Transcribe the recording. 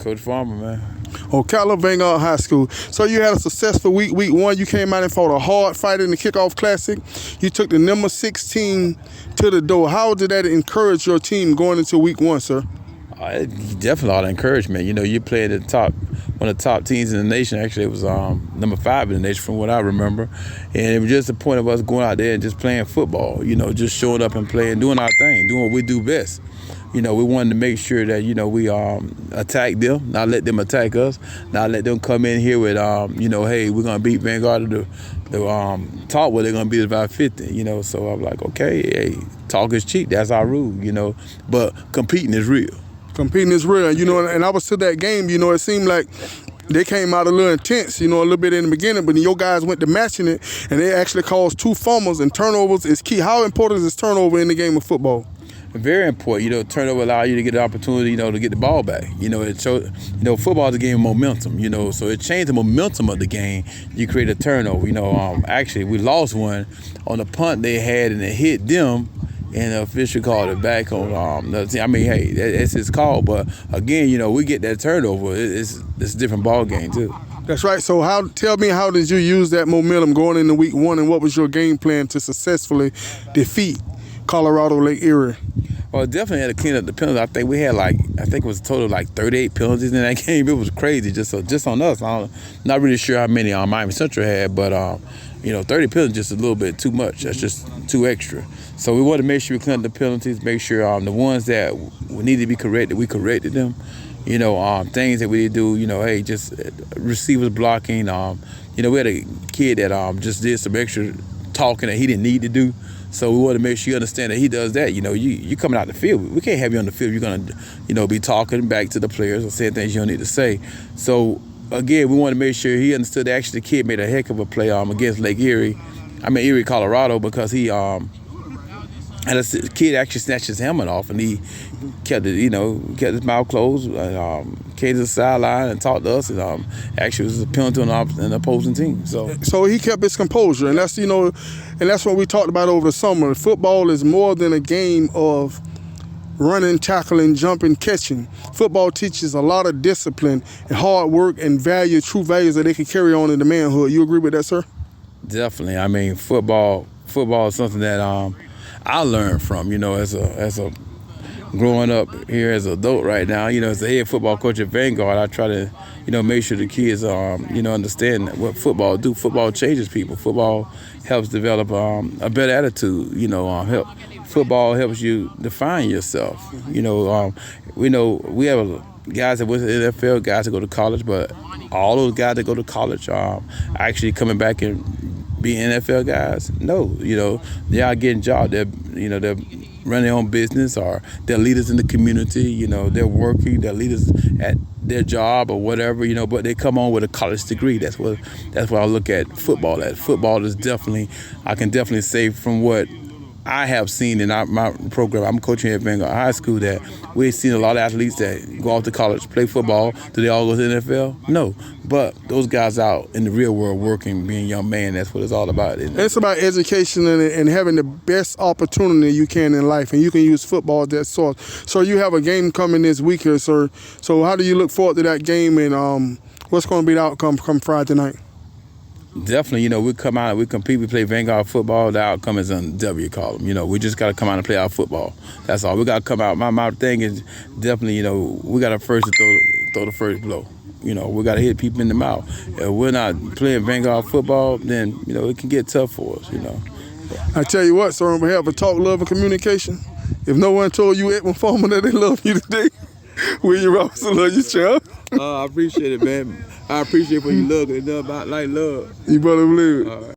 Coach Farmer, man. Ocala, Vanguard High School. So you had a successful week. Week 1, you came out and fought a hard fight in the kickoff classic. You took the number 16 to the door. How did that encourage your team going into week 1, sir? Definitely a lot of encouragement. You know, you played at the top, one of the top teams in the nation. Actually, it was number 5 in the nation from what I remember. And it was just the point of us going out there and just playing football, you know, just showing up and playing, doing our thing, doing what we do best. You know, we wanted to make sure that, you know, we attack them, not let them attack us, not let them come in here with, you know, hey, we're going to beat Vanguard to the talk where they're going to beat us by 50, you know. So I'm like, okay, hey, talk is cheap. That's our rule, you know. But competing is real. Competing is real, you know, and I was to that game, you know, it seemed like they came out a little intense, you know, a little bit in the beginning, but then your guys went to matching it, and they actually caused 2 fumbles, and turnovers is key. How important is turnover in the game of football? Very important. You know, turnover allow you to get the opportunity, you know, to get the ball back. You know, it showed, you know, football is a game of momentum, you know, so it changed the momentum of the game. You create a turnover. You know, actually, we lost one on the punt they had, and it hit them, and the official called it back on the team. I mean, hey, that's his call, but again, you know, we get that turnover. It's a different ball game, too. That's right. So tell me, how did you use that momentum going into week 1, and what was your game plan to successfully defeat Colorado Lake Erie? Well, definitely had to clean up the penalties. I think we had I think it was a total of 38 penalties in that game. It was crazy just on us. I'm not really sure how many Miami Central had, but you know, 30 penalties is just a little bit too much. That's just too extra. So we wanted to make sure we cleaned up the penalties, make sure the ones that needed to be corrected, we corrected them. You know, things that we did do, you know, hey, just receivers blocking. You know, we had a kid that just did some extra talking that he didn't need to do. So we want to make sure you understand that he does that. You know, you coming out the field. We can't have you on the field. You're going to, you know, be talking back to the players or saying things you don't need to say. So, again, we want to make sure he understood that actually the kid made a heck of a play against Erie, Colorado, because he and a kid actually snatched his helmet off, and he kept it, you know, kept his mouth closed, came to the sideline and talked to us, and actually it was a penalty on an opposing team. So he kept his composure, and that's, you know, and that's what we talked about over the summer. Football is more than a game of running, tackling, jumping, catching. Football teaches a lot of discipline and hard work and true values that they can carry on into manhood. You agree with that, sir? Definitely. I mean, football is something that I learned from, you know, as a growing up here as an adult right now, you know, as a head football coach at Vanguard, I try to, you know, make sure the kids, you know, understand what football do. Football changes people. Football helps develop a better attitude, you know, football helps you define yourself. You know, we have guys that went to the NFL, guys that go to college, but all those guys that go to college are actually coming back and being NFL guys. No, you know, they are getting jobs. They're running their own business, or they're leaders in the community. You know, they're working, they're leaders at their job or whatever, you know, but they come on with a college degree. That's what I look at football as. Football is definitely, I can definitely say from what I have seen in my program, I'm coaching at Vanguard High School, that we've seen a lot of athletes that go off to college, play football. Do they all go to the NFL? No. But those guys out in the real world working, being a young man, that's what it's all about. It's about education and having the best opportunity you can in life, and you can use football as that source. So you have a game coming this week here, sir. So how do you look forward to that game, and what's going to be the outcome come Friday night? Definitely, you know, we come out and we compete. We play Vanguard football. The outcome is in the W column. You know, we just got to come out and play our football. That's all. We got to come out. My thing is definitely, you know, we got to first throw the first blow. You know, we got to hit people in the mouth. If we're not playing Vanguard football, then, you know, it can get tough for us, you know. I tell you what, sir, on behalf of Talk, Love, and Communication, if no one told you, Edwin Farmer, that they love you today, William Robinson love you, champ. I appreciate it, man. I appreciate what you love. It's about like love. You better believe it.